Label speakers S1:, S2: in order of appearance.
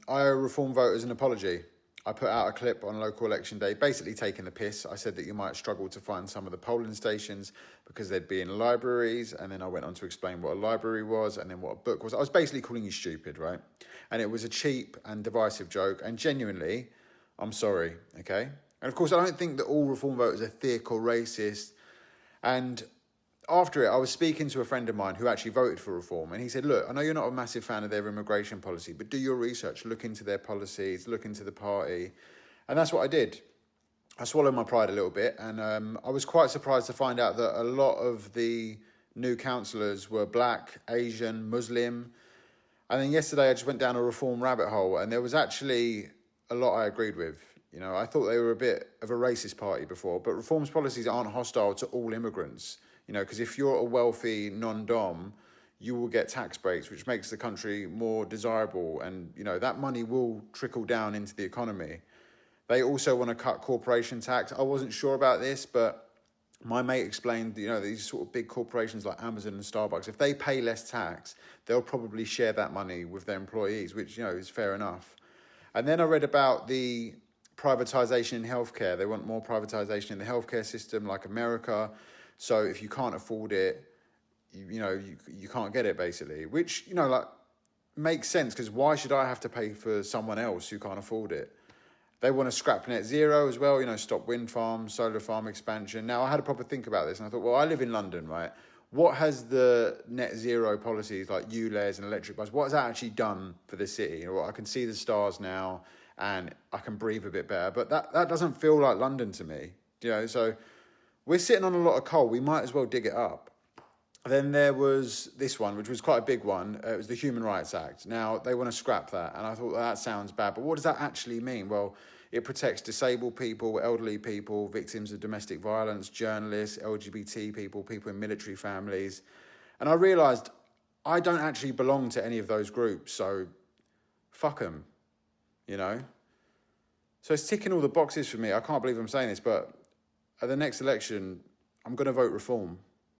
S1: I owe Reform voters an apology. I put out a clip on local election day, basically taking the piss. I said that you might struggle to find some of the polling stations because they'd be in libraries. And then I went on to explain what a library was and then what a book was. I was basically calling you stupid, right? And it was a cheap and divisive joke. And genuinely, I'm sorry, okay? And of course, I don't think that all Reform voters are thick or racist. And after it, I was speaking to a friend of mine who actually voted for Reform, and he said, look, I know you're not a massive fan of their immigration policy, but do your research, look into their policies, look into the party. And that's what I did. I swallowed my pride a little bit, and I was quite surprised to find out that a lot of the new councillors were black, Asian, Muslim. And then yesterday I just went down a Reform rabbit hole, and there was actually a lot I agreed with. You know, I thought they were a bit of a racist party before, but Reform's policies aren't hostile to all immigrants. You know, because if you're a wealthy non-dom, you will get tax breaks, which makes the country more desirable. And, you know, that money will trickle down into the economy. They also want to cut corporation tax. I wasn't sure about this, but my mate explained, you know, these sort of big corporations like Amazon and Starbucks, if they pay less tax, they'll probably share that money with their employees, which, you know, is fair enough. And then I read about the privatisation in healthcare. They want more privatisation in the healthcare system like America. So if you can't afford it, you can't get it, basically, which, you know, like makes sense, because why should I have to pay for someone else who can't afford it? They want to scrap net zero as well, you know, stop wind farms, solar farm expansion. Now, I had a proper think about this, and I thought, well, I live in London, right? What has the net zero policies like ULEZ and electric bus, what has that actually done for the city? You know, I can see the stars now and I can breathe a bit better, but that doesn't feel like London to me, you know, so we're sitting on a lot of coal. We might as well dig it up. Then there was this one, which was quite a big one. It was the Human Rights Act. Now, they want to scrap that. And I thought, well, that sounds bad. But what does that actually mean? Well, it protects disabled people, elderly people, victims of domestic violence, journalists, LGBT people, people in military families. And I realised I don't actually belong to any of those groups. So fuck them, you know. So it's ticking all the boxes for me. I can't believe I'm saying this, but at the next election, I'm going to vote Reform.